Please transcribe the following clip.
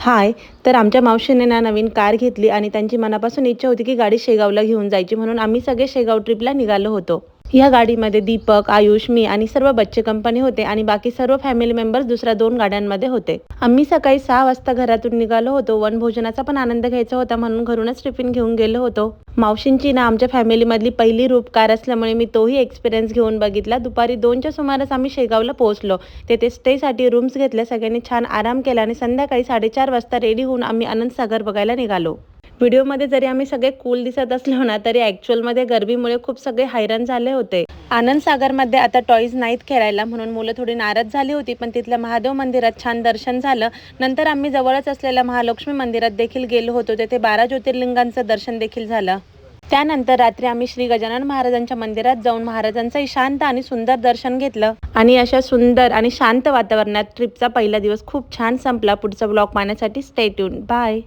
हाय. तर आमच्या मावशीने ना नवीन कार घेतली आणि त्यांची मनापासून इच्छा होती की गाडी शेगावला घेऊन जायची, म्हणून आम्ही सगळे शेगाव ट्रिपला निघालो होतो. या गाडीमध्ये दीपक, आयुष, मी आणि सर्व बच्चे कंपनी होते आणि बाकी सर्व फॅमिली मेंबर्स दुसऱ्या 2 गाड्यांमध्ये होते. आम्ही सकाळी 6 वाजता घरातून निघालो होतो. वनभोजनाचा पण आनंद घ्यायचा होता म्हणून घरूनच टिफिन घेऊन गेलो होतो. मावशींची ना आमच्या फॅमिलीमधली पहिली रूप कार असल्यामुळे मी तोही एक्सपिरियन्स घेऊन बघितला. दुपारी 2च्या सुमारास आम्ही शेगावला पोहोचलो. तेथे स्टेसाठी रूम्स घेतल्या, सगळ्यांनी छान आराम केला आणि संध्याकाळी 4:30 वाजता रेडी होऊन आम्ही आनंदसागर बघायला निघालो. व्हिडिओमध्ये जरी आम्ही सगळे कूल दिसत असलो ना, तरी ॲक्च्युअलमध्ये गरमीमुळे खूप सगळे हैराण झाले होते. आनंदसागरमध्ये आता टॉईज नाहीत खेळायला, म्हणून मुलं थोडी नाराज झाली होती, पण तिथल्या महादेव मंदिरात छान दर्शन झालं. नंतर आम्ही जवळच असलेल्या महालक्ष्मी मंदिरात देखील गेलो होतो. तेथे 12 ज्योतिर्लिंगांचं दर्शन देखील झालं. त्यानंतर रात्री आम्ही श्री गजानन महाराजांच्या मंदिरात जाऊन महाराजांचं शांत आणि सुंदर दर्शन घेतलं. आणि अशा सुंदर आणि शांत वातावरणात ट्रिपचा पहिला दिवस खूप छान संपला. पुढचा ब्लॉग पाहण्यासाठी स्टे ट्यून. बाय.